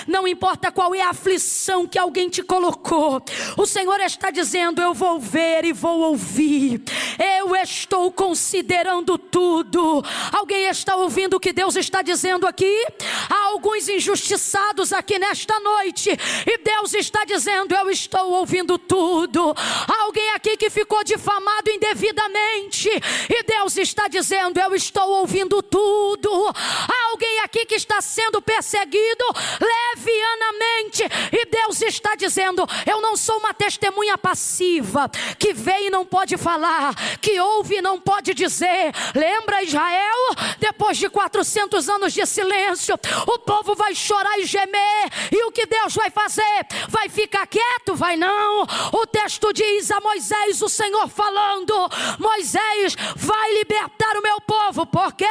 Não importa qual é a aflição que alguém te colocou, o Senhor está dizendo: eu vou ver e vou ouvir, eu estou considerando tudo. Alguém está ouvindo o que Deus está dizendo aqui? Há alguns injustiçados aqui nesta noite, e Deus está dizendo: eu estou ouvindo tudo. Há alguém aqui que ficou difamado indevidamente, e Deus está dizendo: eu estou ouvindo tudo. Há alguém aqui que está sendo perseguido levianamente, e Deus está dizendo: eu não sou uma testemunha passiva, que vê e não pode falar, que ouve e não pode dizer. Lembra Israel? Depois de 400 anos de silêncio, o povo vai chorar e gemer, e o que Deus vai fazer? Vai ficar quieto? Vai não. O texto diz a Moisés, o Senhor falando: Moisés, vai libertar o meu povo. Por quê?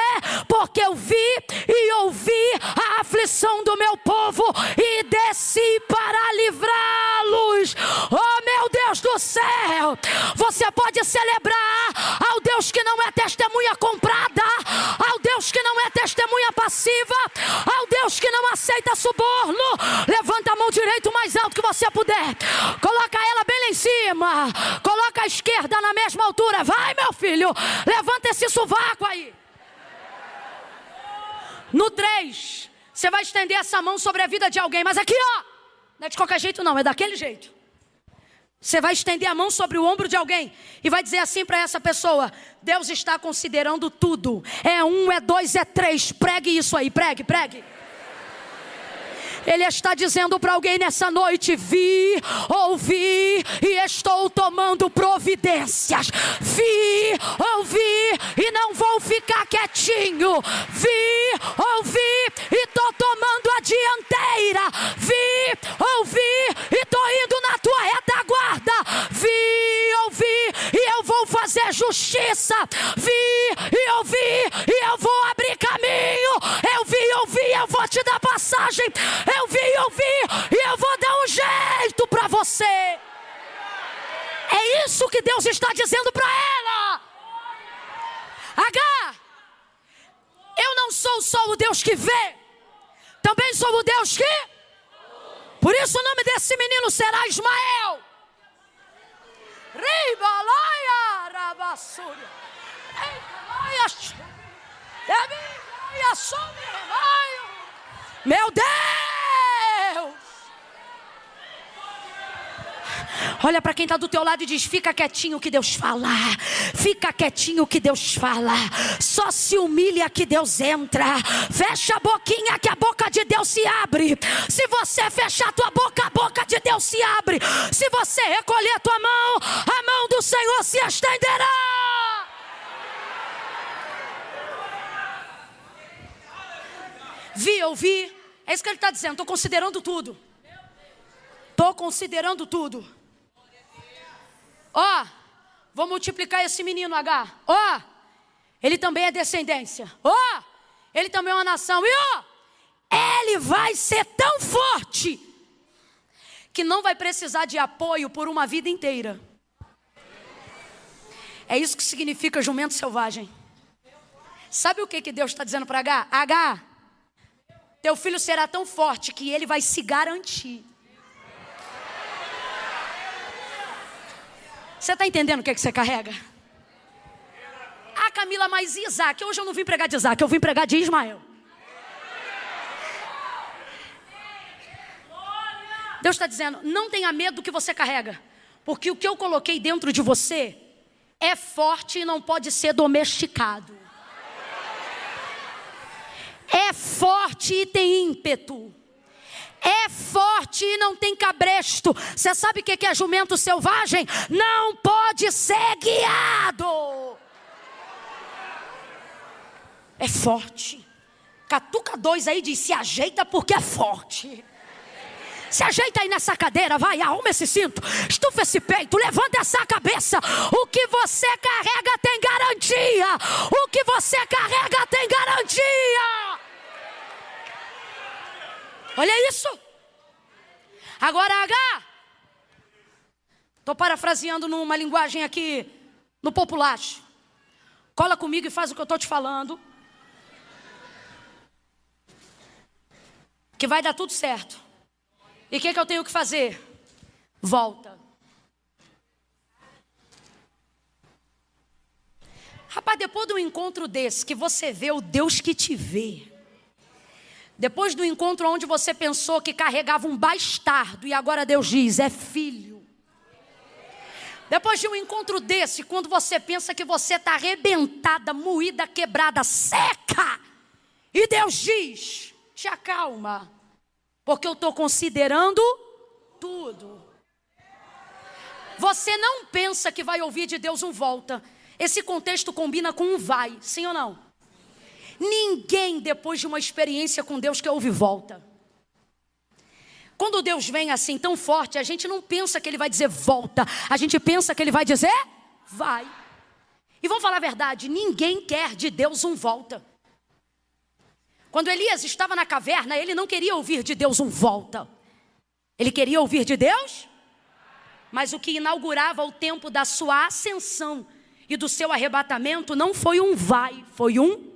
Porque eu vi e ouvi a aflição do meu povo e desci para livrá-los. Oh meu Deus do céu, você pode celebrar ao Deus que não é testemunha comprada, ao Deus que não é testemunha passiva, ao Deus que não aceita suborno. Levanta a mão direita o mais alto que você puder, coloca ela bem lá em cima, coloca a esquerda na mesma altura. Vai, meu filho, levanta esse sovaco aí. No 3, você vai estender essa mão sobre a vida de alguém, mas aqui ó, não é de qualquer jeito não, é daquele jeito. Você vai estender a mão sobre o ombro de alguém e vai dizer assim para essa pessoa: Deus está considerando tudo. É 1, é 2, é 3. Pregue isso aí, pregue. Ele está dizendo para alguém nessa noite: vi, ouvi e estou tomando providências. Vi, ouvi e não vou ficar quietinho. Vi, ouvi e estou tomando a dianteira. Vi, ouvi e estou indo na tua retaguarda. Vi, ouvi e eu vou fazer justiça. Vi e ouvi e eu vou abrir caminho. Eu vi e ouvi, eu vou te dar passagem. Eu vi e ouvi e eu vou dar um jeito para você. É isso que Deus está dizendo para ela. Agar, eu não sou só o Deus que vê, também sou o Deus que... Por isso o nome desse menino será Ismael. Ribalaia rabassúria. Meu Deus! Olha para quem está do teu lado e diz: fica quietinho que Deus fala. Fica quietinho que Deus fala. Só se humilha que Deus entra. Fecha a boquinha que a boca de Deus se abre. Se você fechar a tua boca, a boca de Deus se abre. Se você recolher a tua mão, a mão do Senhor se estenderá. Vi, ouvi. É isso que ele está dizendo. Estou considerando tudo. Estou considerando tudo. Ó, vou multiplicar esse menino H. Ó, ele também é descendência. Ó, ele também é uma nação. E ó, ele vai ser tão forte que não vai precisar de apoio por uma vida inteira. É isso que significa jumento selvagem. Sabe o que Deus está dizendo para H? H, teu filho será tão forte que ele vai se garantir. Você está entendendo o que você carrega? Ah, Camila, mas Isaac? Hoje eu não vim pregar de Isaac, eu vim pregar de Ismael. Deus está dizendo, não tenha medo do que você carrega, porque o que eu coloquei dentro de você é forte e não pode ser domesticado. É forte e tem ímpeto. É forte e não tem cabresto. Você sabe o que é jumento selvagem? Não pode ser guiado. É forte. Catuca 2 aí diz, se ajeita porque é forte. Se ajeita aí nessa cadeira, vai, arruma esse cinto, estufa esse peito, levanta essa cabeça. O que você carrega tem garantia. O que você carrega tem garantia. Olha isso. Agora H, estou parafraseando numa linguagem aqui no populacho. Cola comigo e faz o que eu estou te falando, que vai dar tudo certo. E o que eu tenho que fazer? Volta. Rapaz, depois de um encontro desse, que você vê o Deus que te vê. Depois do encontro onde você pensou que carregava um bastardo, e agora Deus diz, é filho. Depois de um encontro desse, quando você pensa que você está arrebentada, moída, quebrada, seca, e Deus diz, te acalma. Porque eu estou considerando tudo. Você não pensa que vai ouvir de Deus um volta. Esse contexto combina com um vai, sim ou não? Ninguém, depois de uma experiência com Deus, quer ouvir volta. Quando Deus vem assim tão forte, a gente não pensa que Ele vai dizer volta. A gente pensa que Ele vai dizer vai. E vamos falar a verdade, ninguém quer de Deus um volta. Quando Elias estava na caverna, ele não queria ouvir de Deus um volta. Ele queria ouvir de Deus, mas o que inaugurava o tempo da sua ascensão e do seu arrebatamento não foi um vai, foi um.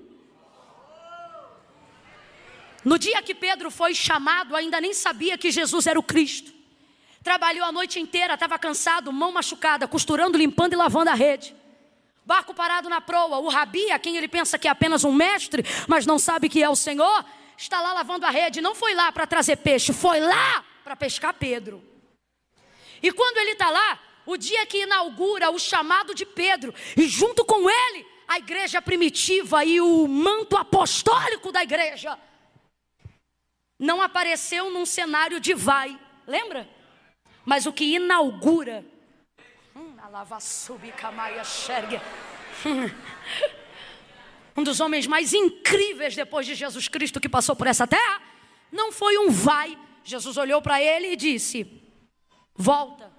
No dia que Pedro foi chamado, ainda nem sabia que Jesus era o Cristo. Trabalhou a noite inteira, estava cansado, mão machucada, costurando, limpando e lavando a rede. Barco parado na proa, o rabi, a quem ele pensa que é apenas um mestre, mas não sabe que é o Senhor, está lá lavando a rede. Não foi lá para trazer peixe, foi lá para pescar Pedro. E quando ele está lá, o dia que inaugura o chamado de Pedro, e junto com ele, a igreja primitiva e o manto apostólico da igreja, não apareceu num cenário de vai, lembra? Mas o que inaugura, um dos homens mais incríveis depois de Jesus Cristo que passou por essa terra, não foi um vai. Jesus olhou para ele e disse, volta.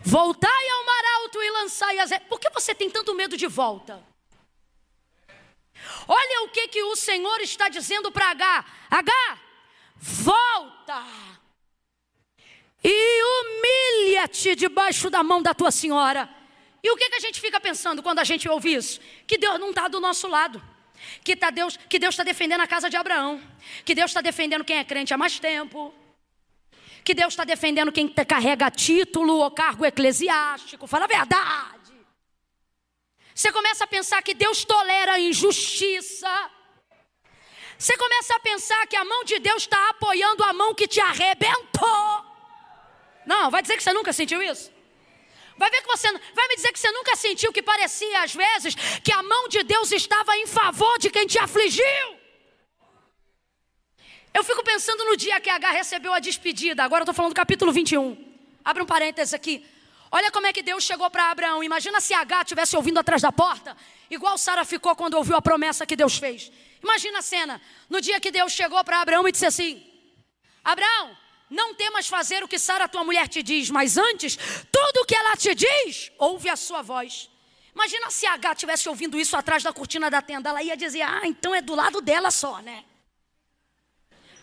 Voltai ao mar alto e lançai as... Por que você tem tanto medo de volta? Olha o que o Senhor está dizendo para H. H, volta. E humilha-te debaixo da mão da tua senhora. E o que a gente fica pensando quando a gente ouve isso? Que Deus não está do nosso lado. Que Deus está defendendo a casa de Abraão. Que Deus está defendendo quem é crente há mais tempo. Que Deus está defendendo quem carrega título ou cargo eclesiástico. Fala a verdade. Você começa a pensar que Deus tolera a injustiça. Você começa a pensar que a mão de Deus está apoiando a mão que te arrebentou. Não, vai dizer que você nunca sentiu isso? Vai me dizer que você nunca sentiu que parecia às vezes que a mão de Deus estava em favor de quem te afligiu? Eu fico pensando no dia que H recebeu a despedida. Agora eu estou falando do capítulo 21. Abre um parênteses aqui. Olha como é que Deus chegou para Abraão. Imagina se H estivesse ouvindo atrás da porta, igual Sara ficou quando ouviu a promessa que Deus fez. Imagina a cena. No dia que Deus chegou para Abraão e disse assim, Abraão, não temas fazer o que Sara, tua mulher, te diz, mas antes, tudo o que ela te diz, ouve a sua voz. Imagina se H estivesse ouvindo isso atrás da cortina da tenda, ela ia dizer, então é do lado dela só, né?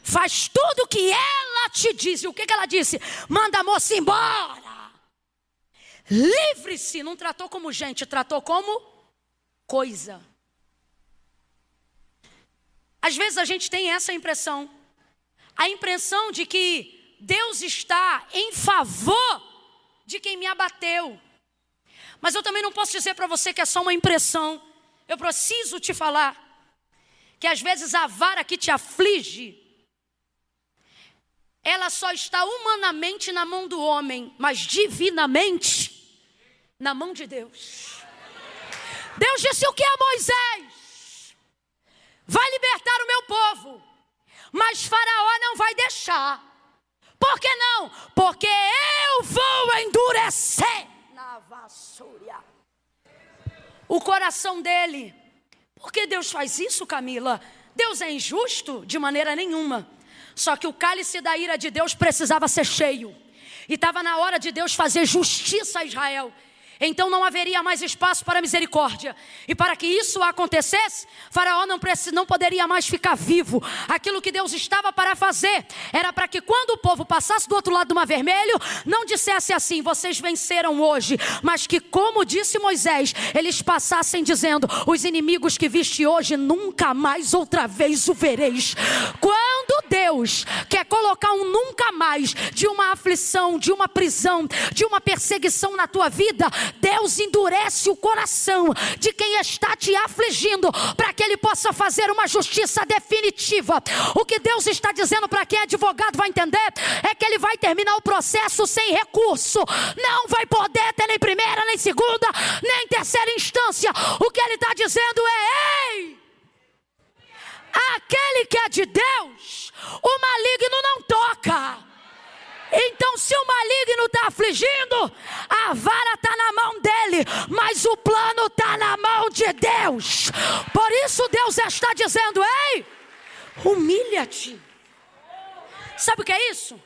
Faz tudo o que ela te diz. E o que ela disse? Manda a moça embora. Livre-se. Não tratou como gente, tratou como coisa. Às vezes a gente tem essa impressão. A impressão de que Deus está em favor de quem me abateu. Mas eu também não posso dizer para você que é só uma impressão. Eu preciso te falar que às vezes a vara que te aflige, ela só está humanamente na mão do homem, mas divinamente na mão de Deus. Deus disse o que a Moisés? Vai libertar o meu povo, mas Faraó não vai deixar. Por que não? Porque eu vou endurecer na vassoura o coração dele. Por que Deus faz isso, Camila? Deus é injusto? De maneira nenhuma. Só que o cálice da ira de Deus precisava ser cheio. E estava na hora de Deus fazer justiça a Israel. Então não haveria mais espaço para misericórdia. E para que isso acontecesse, Faraó não poderia mais ficar vivo. Aquilo que Deus estava para fazer era para que quando o povo passasse do outro lado do Mar Vermelho, não dissesse assim, vocês venceram hoje. Mas que, como disse Moisés, eles passassem dizendo, os inimigos que viste hoje, nunca mais outra vez o vereis. Quando Deus quer colocar um nunca mais de uma aflição, de uma prisão, de uma perseguição na tua vida, Deus endurece o coração de quem está te afligindo, para que Ele possa fazer uma justiça definitiva. O que Deus está dizendo, para quem é advogado vai entender, é que Ele vai terminar o processo sem recurso. Não vai poder ter nem primeira, nem segunda, nem terceira instância. O que Ele está dizendo é, ei, aquele que é de Deus, o maligno não toca. Então se o maligno está afligindo, a vara está na mão dele, mas o plano está na mão de Deus. Por isso Deus está dizendo, ei, humilha-te. Sabe o que é isso?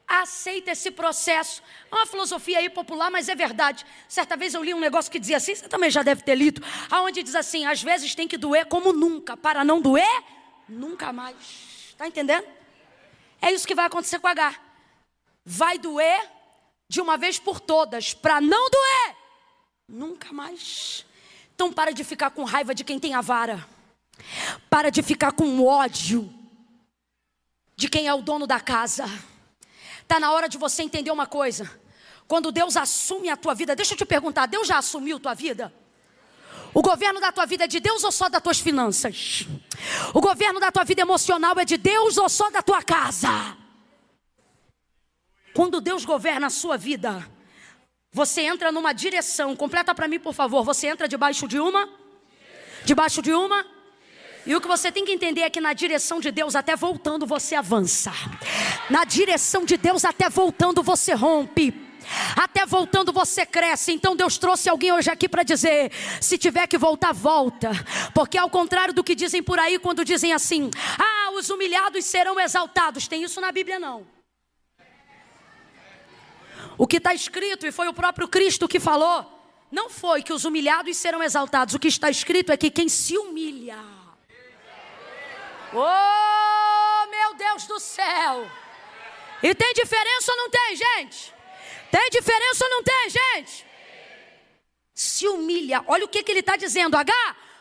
Aceita esse processo. É uma filosofia aí popular, mas é verdade. Certa vez eu li um negócio que dizia assim, você também já deve ter lido, aonde diz assim, às vezes tem que doer como nunca, para não doer nunca mais. Está entendendo? É isso que vai acontecer com H. Vai doer de uma vez por todas, para não doer nunca mais. Então para de ficar com raiva de quem tem a vara. Para de ficar com ódio de quem é o dono da casa. Está na hora de você entender uma coisa. Quando Deus assume a tua vida, deixa eu te perguntar, Deus já assumiu tua vida? O governo da tua vida é de Deus ou só das tuas finanças? O governo da tua vida emocional é de Deus ou só da tua casa? Quando Deus governa a sua vida, você entra numa direção. Completa para mim, por favor. Você entra debaixo de uma? Debaixo de uma? E o que você tem que entender é que na direção de Deus, até voltando, você avança. Na direção de Deus, até voltando, você rompe. Até voltando você cresce. Então Deus trouxe alguém hoje aqui para dizer, se tiver que voltar, volta. Porque ao contrário do que dizem por aí, quando dizem assim, os humilhados serão exaltados. Tem isso na Bíblia não. O que está escrito, e foi o próprio Cristo que falou, não foi que os humilhados serão exaltados. O que está escrito é que quem se humilha. Oh, meu Deus do céu. E tem diferença ou não tem, gente? Tem diferença ou não tem, gente? Se humilha. Olha o que ele está dizendo, H.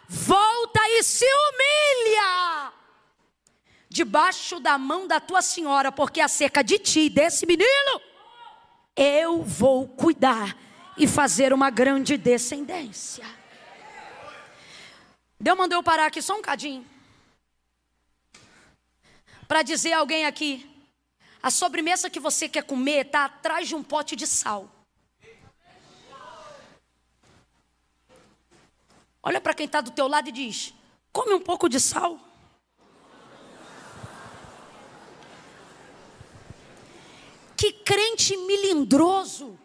Volta e se humilha debaixo da mão da tua senhora, porque acerca de ti e desse menino eu vou cuidar e fazer uma grande descendência. Deus mandou eu parar aqui só um cadinho para dizer a alguém aqui, a sobremesa que você quer comer está atrás de um pote de sal. Olha para quem está do teu lado e diz, come um pouco de sal. Que crente melindroso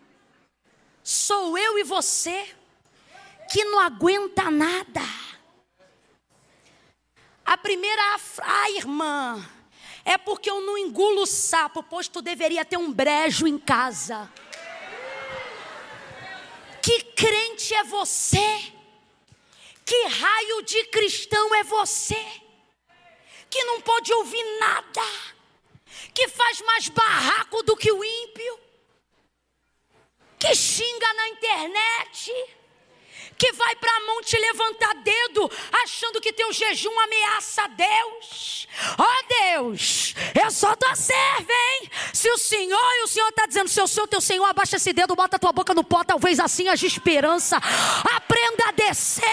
sou eu e você, que não aguenta nada. A primeira, irmã, É porque eu não engulo o sapo, pois tu deveria ter um brejo em casa. Que crente é você? Que raio de cristão é você? Que não pode ouvir nada, que faz mais barraco do que o ímpio, que xinga na internet, que vai para a mão te levantar dedo, achando que teu jejum ameaça Deus. Ó Deus, eu só tua serva, hein? Se o Senhor está dizendo, se eu sou teu Senhor, abaixa esse dedo, bota a tua boca no pó, talvez assim haja esperança. Aprenda a descer,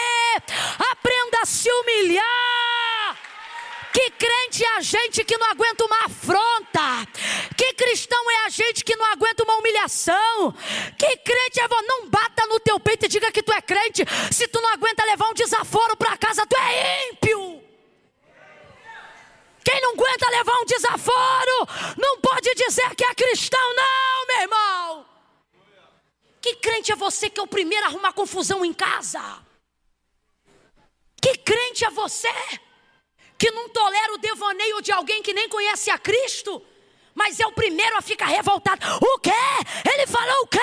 aprenda a se humilhar. Que crente é a gente que não aguenta uma afronta? Que cristão é a gente que não aguenta uma humilhação? Que crente é você? Não bata no teu peito e diga que tu é crente. Se tu não aguenta levar um desaforo para casa, tu é ímpio. Quem não aguenta levar um desaforo não pode dizer que é cristão, não, meu irmão. Que crente é você que é o primeiro a arrumar confusão em casa? Que crente é você que não tolera o devaneio de alguém que nem conhece a Cristo, mas é o primeiro a ficar revoltado? O quê? Ele falou o quê?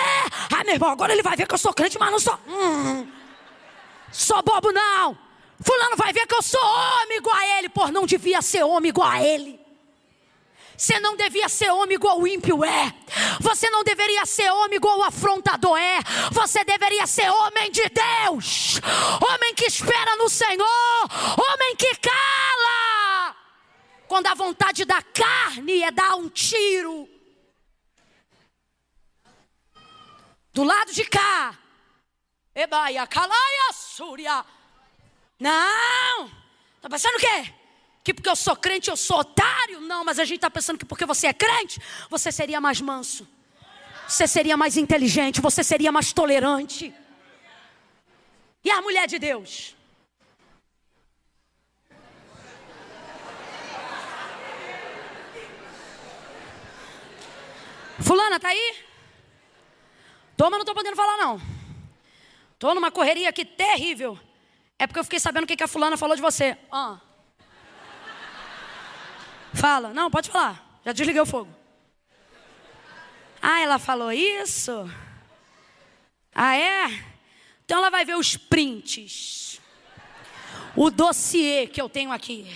Ah, meu irmão, agora ele vai ver que eu sou crente, mas não sou. Sou bobo não. Fulano vai ver que eu sou homem igual a ele. Por não devia ser homem igual a ele. Você não devia ser homem igual o ímpio é. Você não deveria ser homem igual o afrontador é. Você deveria ser homem de Deus. Homem que espera no Senhor. Homem que cala quando a vontade da carne é dar um tiro. Do lado de cá. Ebaia, calaia, súria. Não. Tá pensando o quê? Que porque eu sou crente eu sou otário? Não, mas a gente está pensando que porque você é crente, você seria mais manso, você seria mais inteligente, você seria mais tolerante. E a mulher de Deus? Fulana, tá aí? Tô, mas não tô podendo falar não. Tô numa correria aqui terrível. É porque eu fiquei sabendo o que a fulana falou de você. Fala. Não, pode falar. Já desliguei o fogo. Ah, ela falou isso? Ah, é? Então ela vai ver os prints. O dossiê que eu tenho aqui.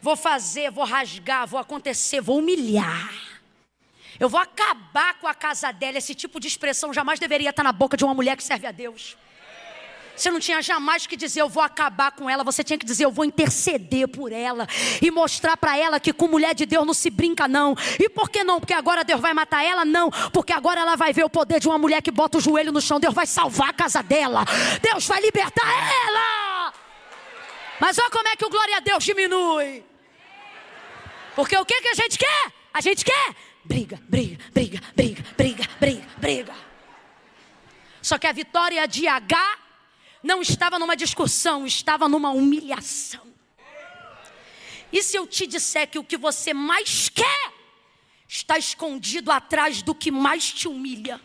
Vou fazer, vou rasgar, vou acontecer, vou humilhar. Eu vou acabar com a casa dela. Esse tipo de expressão jamais deveria estar na boca de uma mulher que serve a Deus. Você não tinha jamais que dizer eu vou acabar com ela. Você tinha que dizer eu vou interceder por ela e mostrar para ela que com mulher de Deus não se brinca não. E por que não? Porque agora Deus vai matar ela? Não, porque agora ela vai ver o poder de uma mulher que bota o joelho no chão. Deus vai salvar a casa dela. Deus vai libertar ela. Mas olha como é que o glória a Deus diminui. Porque o que a gente quer? A gente quer briga, briga, briga, briga, briga, briga, briga. Só que a vitória de H não estava numa discussão, estava numa humilhação. E se eu te disser que o que você mais quer está escondido atrás do que mais te humilha?